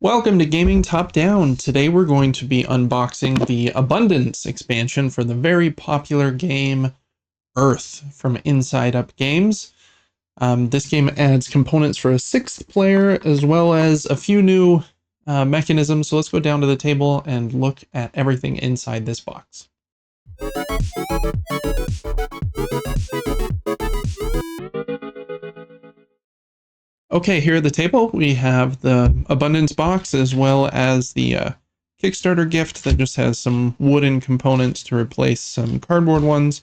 Welcome to Gaming Top Down. Today we're going to be unboxing the Abundance expansion for the very popular game Earth from Inside Up Games. This game adds components for a sixth player as well as a few new mechanisms. So let's go down to the table and look at everything inside this box. Okay, here at the table, we have the Abundance box as well as the Kickstarter gift that just has some wooden components to replace some cardboard ones.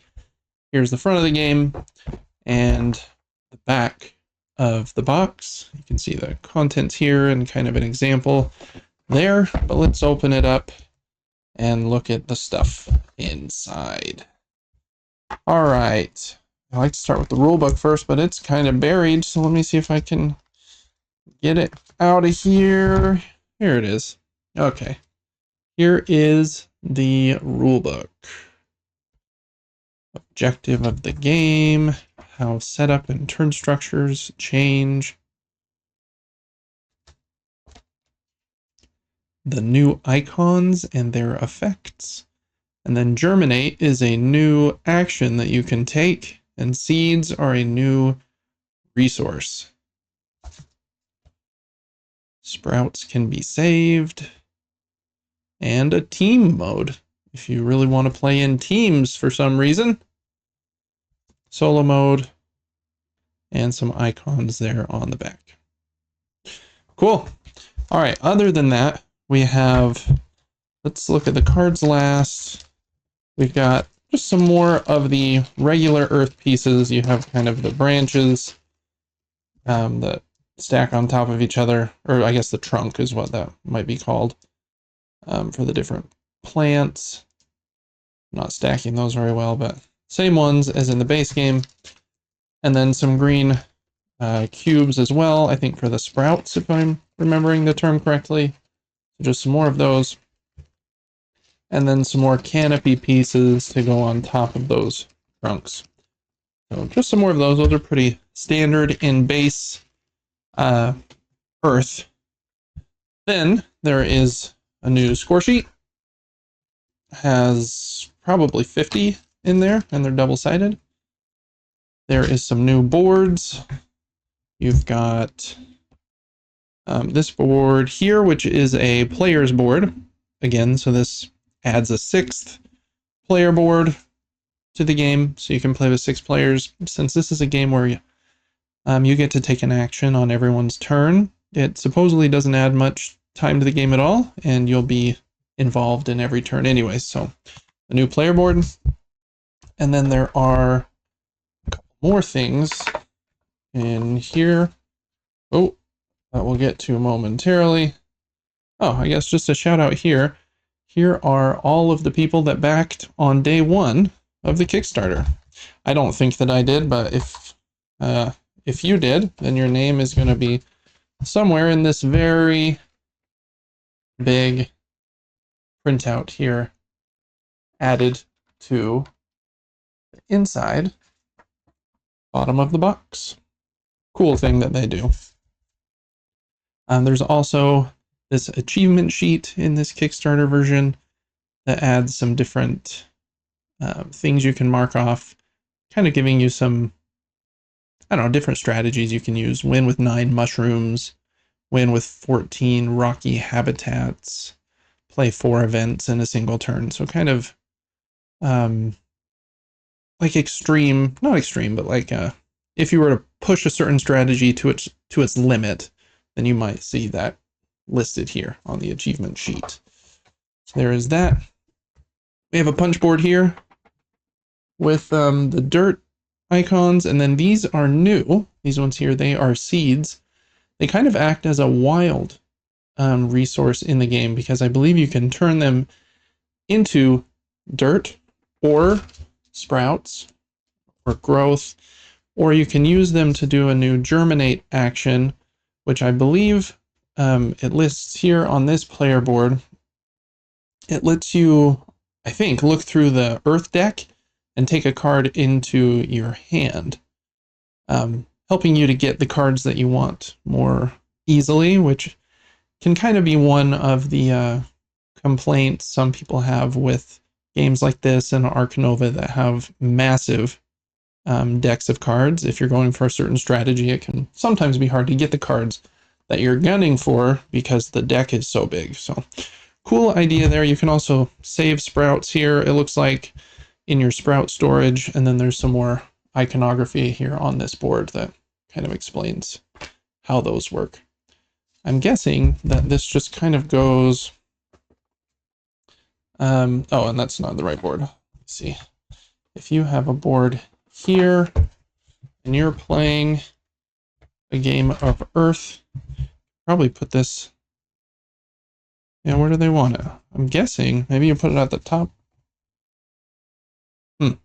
Here's the front of the game and the back of the box. You can see the contents here and kind of an example there, but let's open it up and look at the stuff inside. All right. I like to start with the rulebook first, but it's kind of buried, so let me see if I can get it out of here. Here it is. Okay. Here is the rulebook. Objective of the game, how setup and turn structures change. The new icons and their effects. And then Germinate is a new action that you can take, and Seeds are a new resource. Sprouts can be saved. And a team mode, if you really want to play in teams for some reason. Solo mode. And some icons there on the back. Cool. All right, other than that, we have, let's look at the cards last. We've got just some more of the regular earth pieces. You have kind of the branches that stack on top of each other, or I guess the trunk is what that might be called, for the different plants. Not stacking those very well, but same ones as in the base game. And then some green cubes as well, I think for the sprouts, if I'm remembering the term correctly. So just some more of those. And then some more canopy pieces to go on top of those trunks. So just some more of those. Those are pretty standard in base Earth. Then there is a new score sheet. Has probably 50 in there, and they're double-sided. There is some new boards. You've got this board here, which is a player's board. Again, so this adds a sixth player board to the game, so you can play with 6 players. Since this is a game where you get to take an action on everyone's turn, it supposedly doesn't add much time to the game at all, and you'll be involved in every turn anyway. So a new player board. And then there are a couple more things in here. Oh, that we'll get to momentarily. Oh, I guess just a shout out here. Here are all of the people that backed on day 1 of the Kickstarter. I don't think that I did, but if you did, then your name is going to be somewhere in this very big printout here, added to the inside bottom of the box. Cool thing that they do. There's also this achievement sheet in this Kickstarter version that adds some different things you can mark off, kind of giving you some, I don't know, different strategies you can use. Win with 9 mushrooms, win with 14 rocky habitats, play 4 events in a single turn. So kind of like extreme, not extreme, but like if you were to push a certain strategy to its limit, then you might see that listed here on the achievement sheet. So there is that. We have a punch board here with the dirt icons, and then these are new. These ones here, they are seeds. They kind of act as a wild resource in the game, because I believe you can turn them into dirt or sprouts or growth, or you can use them to do a new germinate action, which I believe it lists here on this player board. It lets you, I think, look through the earth deck and take a card into your hand, helping you to get the cards that you want more easily, which can kind of be one of the complaints some people have with games like this and Ark Nova that have massive decks of cards. If you're going for a certain strategy, it can sometimes be hard to get the cards that you're gunning for because the deck is so big. So cool idea there. You can also save sprouts here, it looks like, in your sprout storage, and then there's some more iconography here on this board that kind of explains how those work. I'm guessing that this just kind of goes... oh, and that's not the right board. Let's see. If you have a board here, and you're playing a game of Earth, probably put this... Yeah, where do they want it? I'm guessing maybe you put it at the top. I'm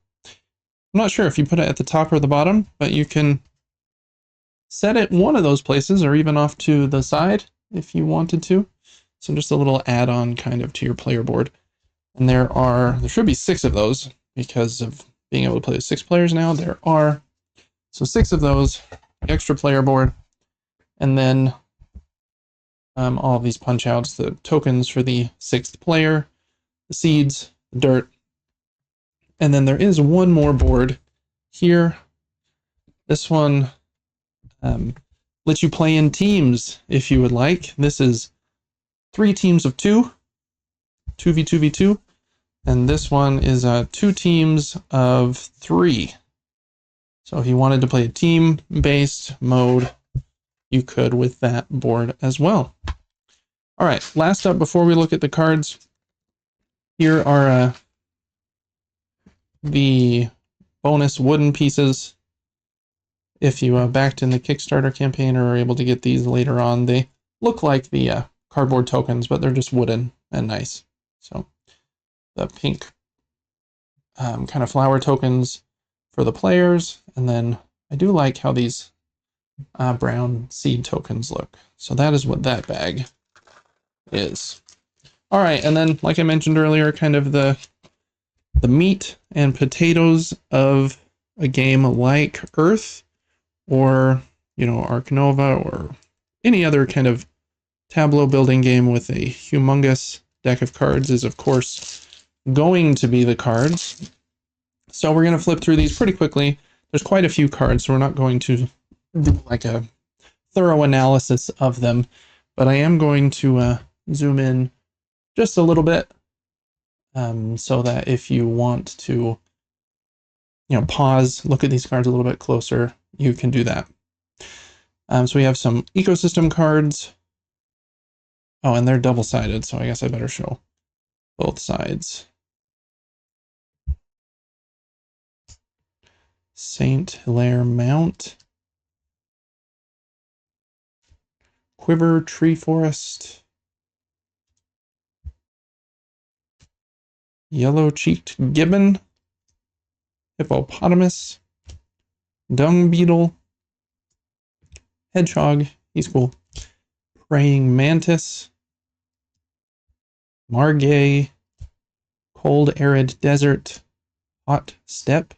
not sure if you put it at the top or the bottom, but you can set it one of those places or even off to the side if you wanted to. So just a little add-on kind of to your player board. And there should be 6 of those because of being able to play with 6 players now. There are. So 6 of those, extra player board, and then all of these punch outs, the tokens for the 6th player, the seeds, the dirt. And then there is one more board here. This one lets you play in teams if you would like. This is 3 teams of 2, 2v2v2, and this one is 2 teams of 3. So if you wanted to play a team-based mode, you could with that board as well. All right, last up before we look at the cards, here are the bonus wooden pieces. If you backed in the Kickstarter campaign or are able to get these later on, they look like the cardboard tokens, but they're just wooden and nice. So the pink kind of flower tokens for the players, and then I do like how these brown seed tokens look. So that is what that bag is. All right, and then like I mentioned earlier, kind of the meat and potatoes of a game like Earth, or, you know, Ark Nova, or any other kind of tableau building game with a humongous deck of cards is, of course, going to be the cards. So we're going to flip through these pretty quickly. There's quite a few cards, so we're not going to do like a thorough analysis of them, but I am going to zoom in just a little bit so that if you want to, you know, pause, look at these cards a little bit closer, you can do that. So we have some ecosystem cards. Oh, and they're double-sided, so I guess I better show both sides. Saint Hilaire Mount. Quiver Tree Forest. Yellow-cheeked gibbon. Hippopotamus. Dung beetle. Hedgehog, he's cool. Praying mantis. Margay. Cold arid desert. Hot steppe.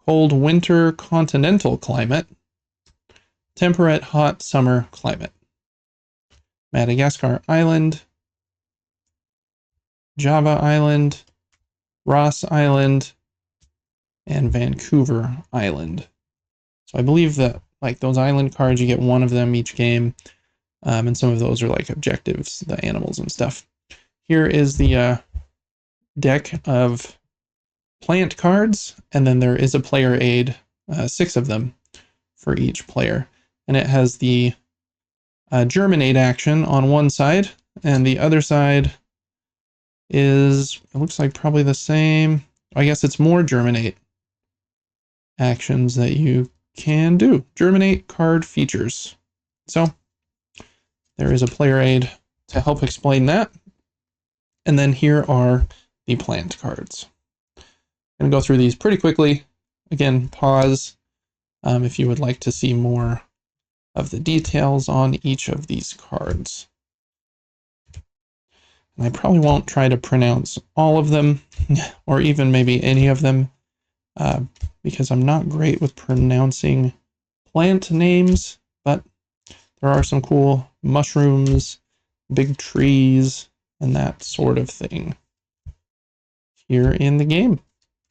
Cold winter continental climate. Temperate hot summer climate. Madagascar Island. Java Island. Ross Island. And Vancouver Island. So I believe that, like, those island cards, you get one of them each game. And some of those are like objectives, the animals and stuff. Here is the deck of plant cards, and then there is a player aid, 6 of them for each player. And it has the germinate action on one side, and the other side is, it looks like probably the same. I guess it's more germinate actions that you can do. Germinate card features. So there is a player aid to help explain that. And then here are the plant cards. I'm going to go through these pretty quickly. Again, pause if you would like to see more of the details on each of these cards. And I probably won't try to pronounce all of them, or even maybe any of them, because I'm not great with pronouncing plant names, but there are some cool mushrooms big trees, and that sort of thing here in the game.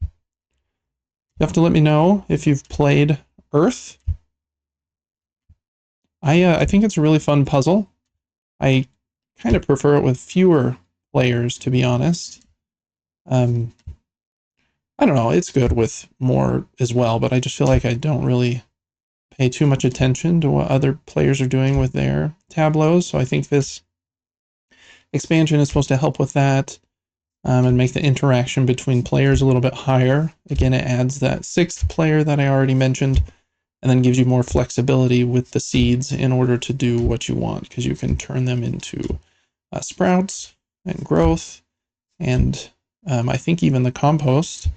You have to let me know if you've played Earth. I think it's a really fun puzzle. I kind of prefer it with fewer players, to be honest. I don't know, it's good with more as well, but I just feel like I don't really pay too much attention to what other players are doing with their tableaus. So I think this expansion is supposed to help with that, and make the interaction between players a little bit higher. Again, it adds that sixth player that I already mentioned, and then gives you more flexibility with the seeds in order to do what you want, because you can turn them into sprouts and growth, and I think even the compost,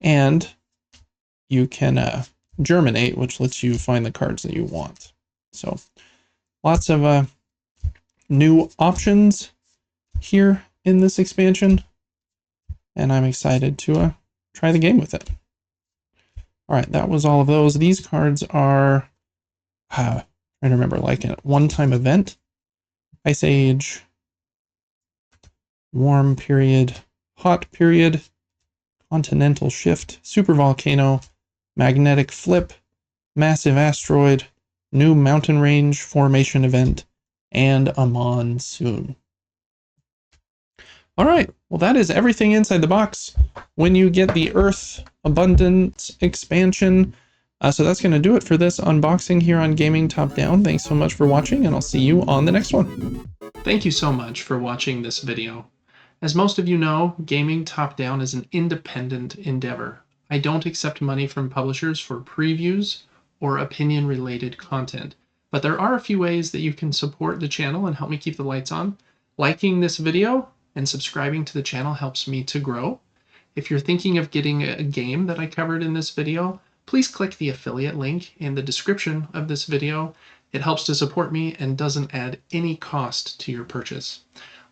and you can germinate, which lets you find the cards that you want. So lots of new options here in this expansion, and I'm excited to try the game with it. All right, that was all of those. These cards are, trying to remember, like a one-time event, Ice Age, Warm Period, Hot Period, Continental Shift, Super Volcano, Magnetic Flip, Massive Asteroid, New Mountain Range Formation Event, and a Monsoon. All right, well, that is everything inside the box when you get the Earth Abundance expansion. So that's going to do it for this unboxing here on Gaming Top Down. Thanks so much for watching, and I'll see you on the next one. Thank you so much for watching this video. As most of you know, Gaming Top Down is an independent endeavor. I don't accept money from publishers for previews or opinion-related content, but there are a few ways that you can support the channel and help me keep the lights on. Liking this video and subscribing to the channel helps me to grow. If you're thinking of getting a game that I covered in this video, please click the affiliate link in the description of this video. It helps to support me and doesn't add any cost to your purchase.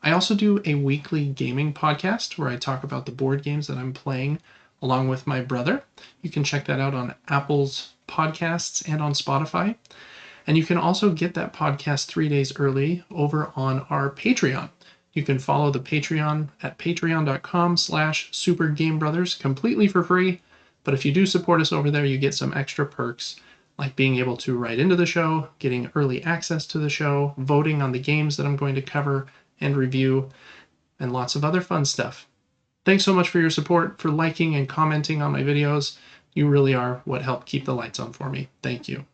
I also do a weekly gaming podcast where I talk about the board games that I'm playing along with my brother. You can check that out on Apple's podcasts and on Spotify. And you can also get that podcast 3 days early over on our Patreon. You can follow the Patreon at patreon.com/supergamebrothers completely for free. But if you do support us over there, you get some extra perks, like being able to write into the show, getting early access to the show, voting on the games that I'm going to cover and review, and lots of other fun stuff. Thanks so much for your support, for liking and commenting on my videos. You really are what helped keep the lights on for me. Thank you.